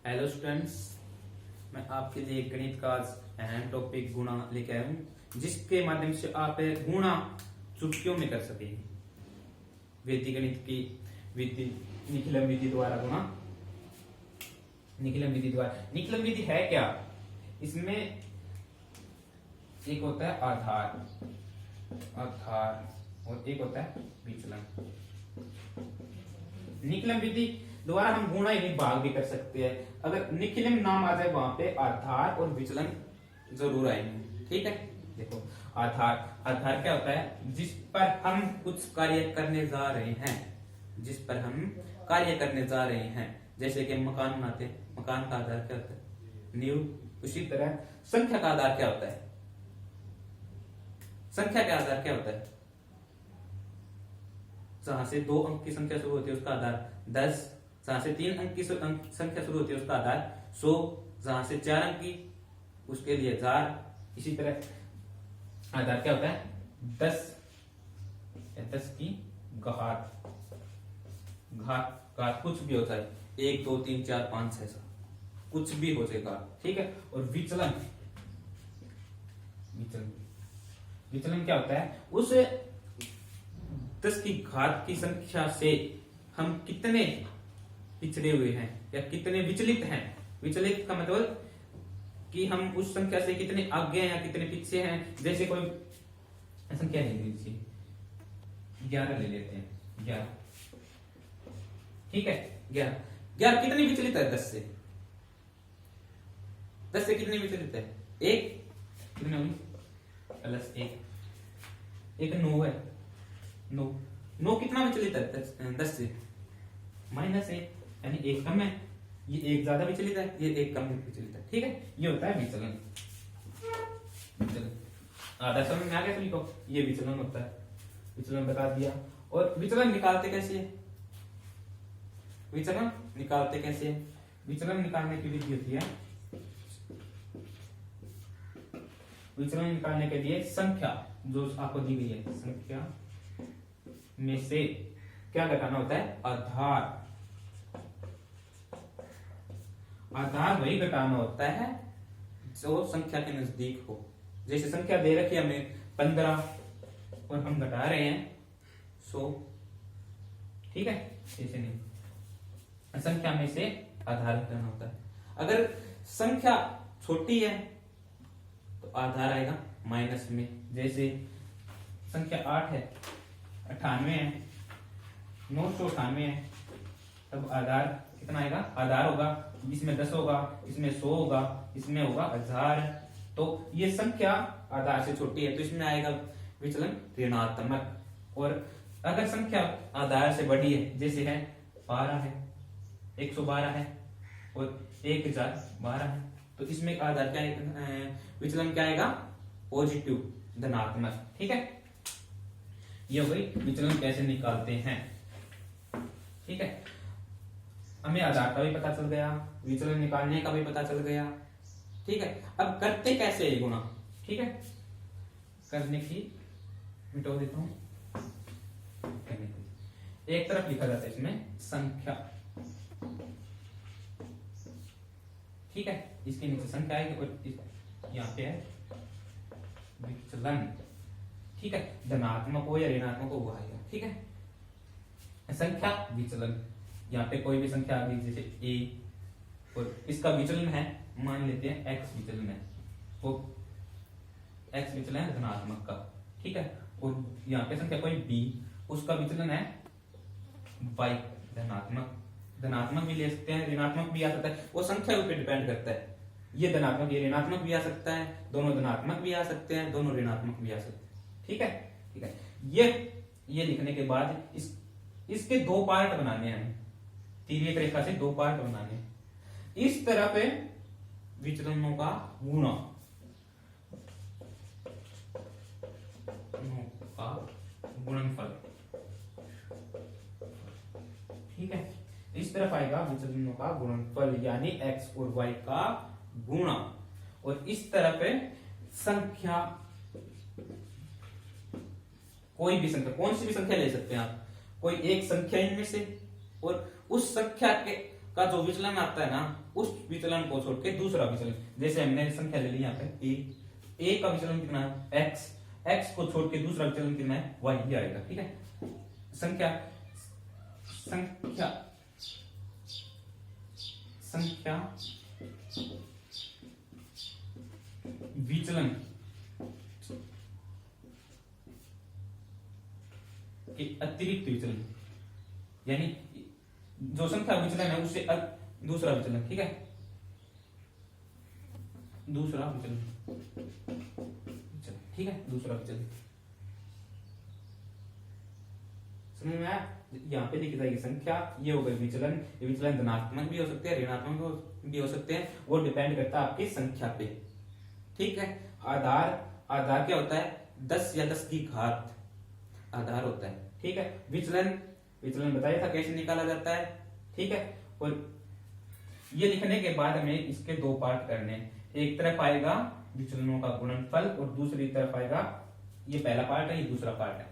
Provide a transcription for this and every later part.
Hello students, मैं आपके लिए गणित का अहम टॉपिक गुणा लेके आया हूँ, जिसके माध्यम से आप गुणा चुटकियों में कर सकेंगे। वैदिक गणित की विधि निखिलम विधि द्वारा गुणा। निखिलम विधि द्वारा, निखिलम विधि है क्या? इसमें एक होता है आधार और एक होता है विचलन। निखिलम विधि द्वारा हम गुणा यानी भाग भी कर सकते हैं। अगर निखिलम नाम आ जाए वहां पे आधार और विचलन जरूर आएंगे। ठीक है, देखो आधार क्या होता है? जिस पर हम कुछ कार्य करने जा रहे हैं, जैसे कि मकान बनाते हैं, मकान का आधार क्या होता है? नींव। उसी तरह संख्या का आधार क्या होता है? संख्या का आधार क्या होता है? जहां से 2 अंक की संख्या शुरू होती है उसका आधार 10, जहां से 3 अंक की संख्या शुरू होती है उसका आधार 100, जहां से 4 अंक की उसके लिए 1000। इसी तरह आधार क्या होता है? 10 की घात कुछ भी होता है, 1 2 3 4 5 6 7 कुछ भी हो जाएगा। ठीक है। और विचलन क्या होता है? उस 10 की घात की संख्या से हम कितने पिछड़े हुए हैं या कितने विचलित हैं। विचलित का मतलब कि हम उस संख्या से कितने आगे हैं या कितने पीछे हैं। जैसे कोई संख्या ले लीजिए, 11 ले लेते हैं, 11। ठीक है, 11 कितनी विचलित है? 10 से कितनी विचलित है? 1 कितने हुई? प्लस 1 9 है। 9 कितना विचलित है? 10 से -1, यानी 1 कम है। ये 1 ज्यादा विचलित है, ये 1 कम विचलित है। ठीक है, ये होता है विचलन। आधा समझ में आ गया सभी को? ये विचलन होता है। विचलन बता दिया। और विचलन निकालते कैसे है? विचलन निकालने की विधि होती है, विचलन निकालने के लिए संख्या जो आपको दी गई है, संख्या में से क्या घटाना होता है? आधार वही घटाना होता है जो संख्या के नजदीक हो। जैसे संख्या दे रखी है हमें 15 और हम घटा रहे हैं 100। ठीक है, ऐसे नहीं, संख्या में से आधार घटाना होता है। अगर संख्या छोटी है तो आधार आएगा माइनस में। जैसे संख्या 8 है, 98 है, 998 है, तब आधार कितना आएगा? आधार होगा, इसमें 10 होगा, इसमें 100 होगा, इसमें होगा 1000। तो ये संख्या आधार से छोटी है तो इसमें आएगा विचलन ऋणात्मक। और अगर संख्या आधार से बड़ी है, जैसे है 12 है, 112 है और 1012 है, तो इसमें आधार क्या है? विचलन क्या आएगा? पॉजिटिव, धनात्मक। ठीक है, ये हो गई विचलन कैसे निकालते हैं। ठीक है, हमें आधार का भी पता चल गया, विचलन निकालने का भी पता चल गया। ठीक है, अब करते कैसे है गुणा? ठीक है, करने की मिटा देता हूं। एक तरफ लिखा जाता है इसमें संख्या। ठीक है, इसके नीचे संख्या आएगी और यहाँ पे है विचलन। ठीक है, धनात्मक हो या ऋणात्मक हो वो आएगा। ठीक है, संख्या विचलन, यहाँ पे कोई भी संख्या आ गई जैसे a और इसका विचलन है, मान लेते हैं x विचलन है, वो x विचलन है धनात्मक का। ठीक है, और यहाँ पे संख्या कोई b, उसका विचलन है y धनात्मक भी ले सकते हैं, ऋणात्मक भी आ सकता है, वो संख्या पे डिपेंड करता है। ये धनात्मक ये ऋणात्मक भी आ सकता है, दोनों धनात्मक भी आ सकते हैं, दोनों ऋणात्मक भी आ सकते हैं। ठीक है, ये लिखने के बाद इसके 2 पार्ट बनाने हैं, तिर्यक रेखा से 2 पार्ट बनाने हैं। इस तरह पे विचलनों का गुणनफल। ठीक है, इस तरफ आएगा विचलनों का गुणनफल, यानी x और y का गुणा। और इस तरफ है संख्या, कोई भी संख्या, कौन सी भी संख्या ले सकते हैं आप, कोई एक संख्या इनमें से, और उस संख्या के का जो विचलन आता है ना, उस विचलन को छोड़ के दूसरा विचलन, जैसे हमने संख्या ले ली यहाँ पे ए का विचलन कितना है एक्स, एक्स को छोड़ के दूसरा विचलन कितना है वाई, ये आएगा। ठीक है, संख्या संख्या संख्या विचलन के अतिरिक्त विचलन, यानी जो संख्या विचलन है उससे दूसरा विचलन। ठीक है, दूसरा विचलन, ठीक है, दूसरा विचलन समझ में आया। यहाँ पे लिखी जाएगी संख्या, ये हो गई विचलन। ये विचलन धनात्मक भी हो सकते हैं, ऋणात्मक भी हो सकते हैं, वो डिपेंड करता है आपकी संख्या पे। ठीक है, आधार क्या होता है 10 या 10 की घात आधार होता है। ठीक है, विचलन बताया था कैसे निकाला जाता है। ठीक है, और ये लिखने के बाद हमें इसके दो पार्ट करने हैं। एक तरफ आएगा विचलनों का गुणनफल और दूसरी तरफ आएगा, ये पहला पार्ट है, ये दूसरा पार्ट है।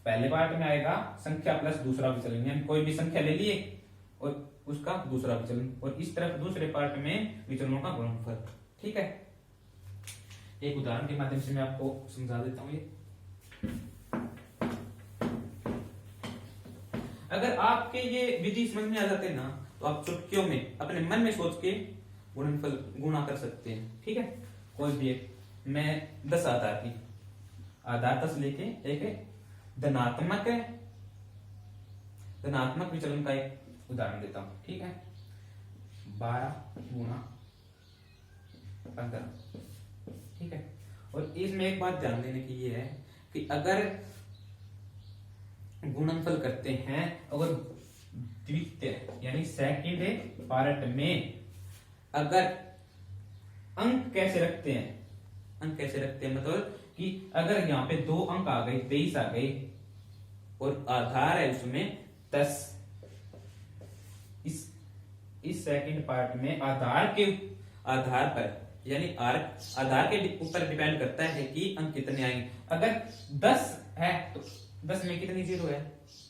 पहले पार्ट में आएगा संख्या प्लस दूसरा विचलन, यानी कोई भी संख्या ले लिए और उसका दूसरा विचलन, और इस तरफ दूसरे पार्ट में विचलनों का गुणनफल। ठीक है, एक उदाहरण के माध्यम से मैं आपको समझा देता हूं ये। अगर आपके ये विधि समझ में आ जाते हैं ना, तो आप चुटकियों में अपने मन में सोच के गुणनफल गुणा कर सकते हैं। ठीक है, कोई भी एक, मैं 10 आधार की आधार 10 लेके एक धनात्मक विचलन का एक उदाहरण देता हूं। ठीक है, 12 गुणा 15। ठीक है, और इसमें एक बात ध्यान देने की ये है कि अगर गुणनफल करते हैं, अगर द्वितीय यानी सेकंड पार्ट में अगर अंक कैसे रखते हैं, मतलब कि अगर यहाँ पे 2 अंक आ गए, 23 आ गए, और आधार है उसमें 10, इस सेकंड पार्ट में आधार पर यानी आधार के ऊपर डिपेंड करता है कि अंक कितने आएंगे। अगर 10 है तो 10 में कितनी जीरो है,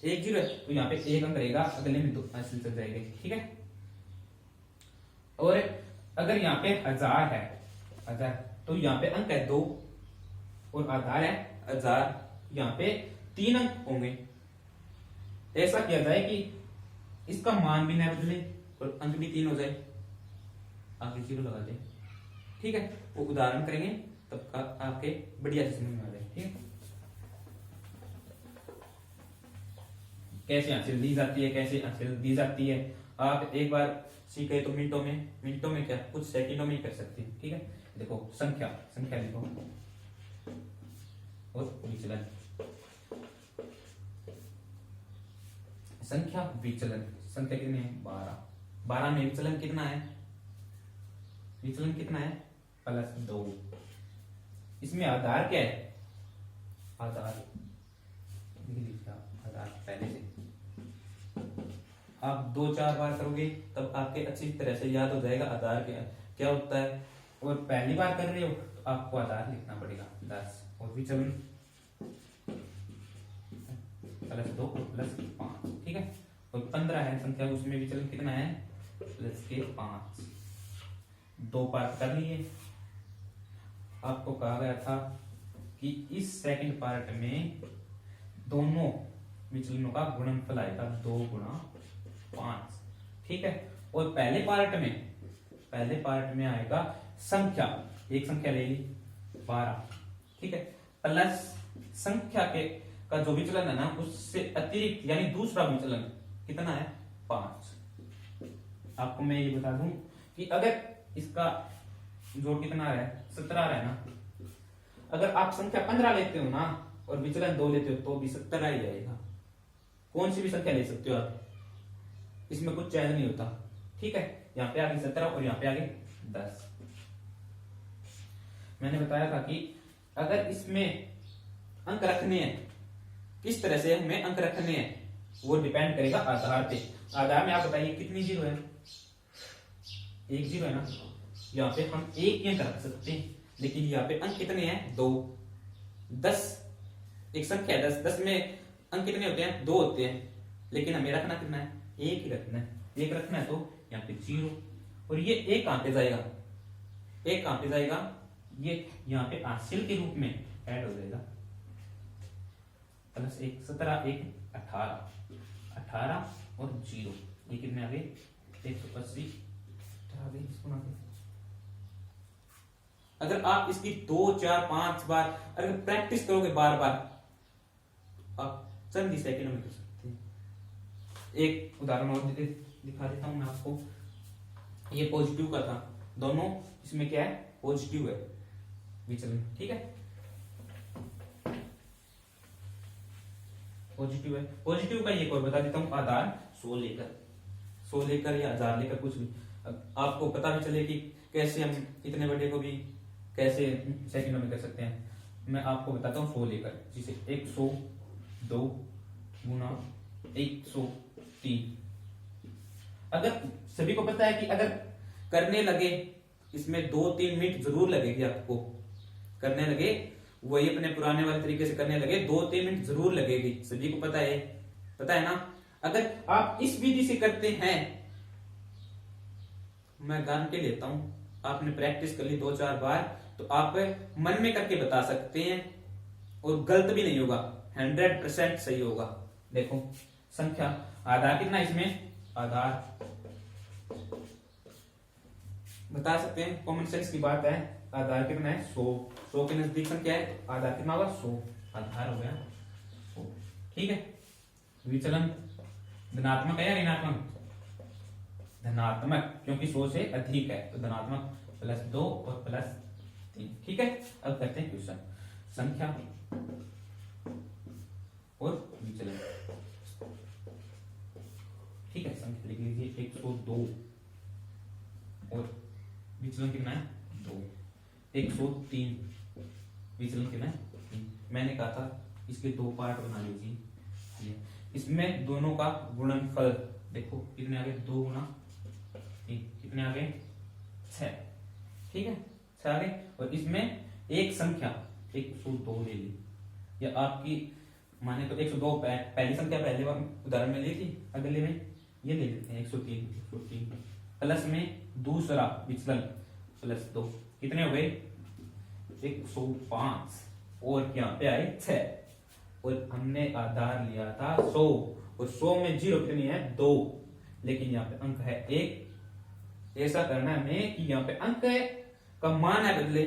1 जीरो है, तो यहाँ पे 1 अंक रहेगा, अगले में 2 हासिल चल जाएंगे। ठीक है, और अगर यहाँ पे 1000 है, 1000, तो यहाँ पे अंक है 2 और आधार है 1000, यहाँ पे 3 अंक होंगे। ऐसा किया जाए कि इसका मान भी न बदले और अंक भी 3 हो जाए, आगे 0 लगा दे। ठीक है, वो उदाहरण करेंगे तब का आपके बढ़िया से समझ में आ जाए। ठीक है, कैसे हासिल दी जाती है, कैसे हासिल दी जाती है, आप एक बार सीखे तो मिनटों में क्या कुछ सेकंडों में ही कर सकते हैं। ठीक है, देखो संख्या लिखो और विचलन, संख्या विचलन, संख्या कितनी है 12 में विचलन कितना है +2। इसमें आधार क्या है, आधार पहले से आप 2-4 बार करोगे तब आपके अच्छी तरह से याद हो जाएगा आधार क्या होता है। और पहली बार कर रहे हो तो आपको आधार लिखना पड़ेगा 10, और विचलन +2 +5। ठीक है, और 15 है संख्या, उसमें विचलन कितना है +5। 2 पार्ट कर लिए। आपको कहा गया था कि इस सेकंड पार्ट में दोनों विचलनों का गुणनफल आएगा 2 गुणा 5। ठीक है, और पहले पार्ट में आएगा संख्या, एक संख्या ले ली 12। ठीक है, प्लस संख्या का जो विचलन है ना, उससे अतिरिक्त यानी दूसरा विचलन कितना है 5। आपको मैं ये बता दूं कि अगर इसका जोड़ कितना है 17 है ना, अगर आप संख्या 15 लेते हो ना और विचलन 2 लेते हो तो भी 17 ही आएगा। कौन सी भी संख्या ले सकते हो आप, इसमें कुछ चेंज नहीं होता। ठीक है, यहाँ पे आगे 17 और यहाँ पे आगे 10। मैंने बताया था कि अगर इसमें अंक रखने हैं, किस तरह से हमें अंक रखने हैं वो डिपेंड करेगा आधार पे। आधार में आप बताइए कितनी जीरो है, 1 जीरो है ना, यहाँ पे हम 1 ही अंक रख सकते हैं, लेकिन यहाँ पे अंक कितने हैं 2। 10 एक संख्या है, 10 में अंक कितने होते हैं 2 होते हैं, लेकिन हमें रखना कितना है एक ही रखना है, एक रखना है तो यहाँ पे 0, और ये एक कहां पे जाएगा, एक कहां पे जाएगा, ये यहाँ पे हासिल के रूप में ऐड हो जाएगा, प्लस 1 17 1 18 18 और 0, ये कितने आ गए 180 आ गए। इसको ना अगर आप इसकी 2 4 5 बार अगर प्रैक्टिस करोगे बार बार, आप चंद ही सेकंड में कर सकते हैं। एक उदाहरण और दिखा देता हूं मैं आपको, ये पॉजिटिव का था, दोनों इसमें क्या है पॉजिटिव है विचलन, ठीक है पॉजिटिव है। पॉजिटिव का एक और बता देता हूं, आधार 100 लेकर या 1000 लेकर कुछ भी, आपको पता भी चले कि कैसे हम इतने बड़े को भी कैसे सेकंडों में कर सकते हैं। मैं आपको बताता हूँ 100 लेकर, जिसे 102 गुना 103। अगर सभी को पता है कि अगर करने लगे इसमें 2-3 मिनट जरूर लगेगी, आपको करने लगे वही अपने पुराने वाले तरीके से करने लगे 2-3 मिनट जरूर लगेगी, सभी को पता है ना। अगर आप इस विधि से करते हैं, मैं गारंटी लेता हूं आपने प्रैक्टिस कर ली 2-4 बार, तो आप मन में करके बता सकते हैं और गलत भी नहीं होगा, 100% सही होगा। देखो संख्या आधार कितना इसमें, आधार बता सकते हैं, कॉमन सेंस की बात है। आधार कितना है 100 के नजदीक संख्या है, तो आधार कितना होगा 100, आधार हो गया 100, ठीक है। विचलन धनात्मक है या ऋणात्मक, धनात्मक, क्योंकि 100 से अधिक है तो धनात्मक, +2 और +3, ठीक है। अब करते हैं क्वेश्चन, संख्या और विचलन, ठीक है। संख्या लिख लीजिए 102 और विचलन कितना है 2, 103 विचलन कितना है 3। मैंने कहा था इसके 2 पार्ट बना लीजिए, इसमें दोनों का गुणनफल देखो कितने आ गए, 2 गुना 3 कितने आ गए 6, ठीक है 6 आ गए। और इसमें एक संख्या 102 ले ली, या आपकी माने तो 102 पहली संख्या पहले उदाहरण में ली थी, अगले में ये ले लेते हैं 103 प्लस में दूसरा विचलन +2 कितने हो गए 105, और यहाँ पे आए 6, और हमने आधार लिया था 100, और 100 में 0 कितनी है 2, लेकिन यहाँ पे अंक है 1। ऐसा करना है हमें कि यहाँ पे अंक का मान है बदले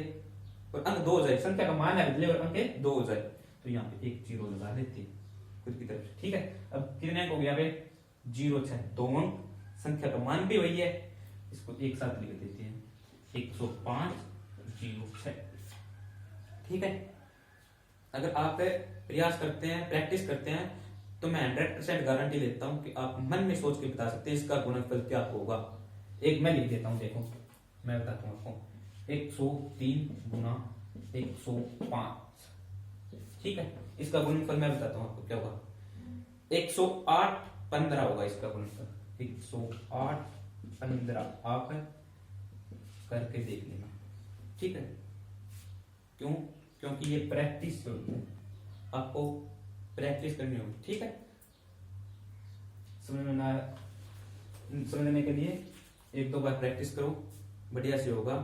और अंक 2 हो जाए, संख्या का मान है बदले और अंक 2 हो जाए, तो यहाँ पे एक 0 लगा देते खुद की तरफ से, ठीक है। अब कितने अंक हो गया 0 6, 2 अंक, संख्या का मान भी वही है, इसको एक साथ लिख देते हैं 105 0 6, ठीक है। अगर आप प्रयास करते हैं प्रैक्टिस करते हैं तो मैं 100% गारंटी लेता हूं कि आप मन में सोच के बता सकते हैं इसका गुणनफल क्या होगा। एक मैं लिख देता हूं, देखो मैं बताता हूं आपको 103 गुना 105, ठीक है। इसका गुणनफल मैं बताता हूं आपको क्या होगा, 108 15 होगा इसका गुणनफल, 108 15 आप करके देख लेना, ठीक है। क्यों, क्योंकि ये प्रैक्टिस होती है, आपको प्रैक्टिस करनी होगी, ठीक है। समझने के लिए 1-2 बार प्रैक्टिस करो, बढ़िया से होगा।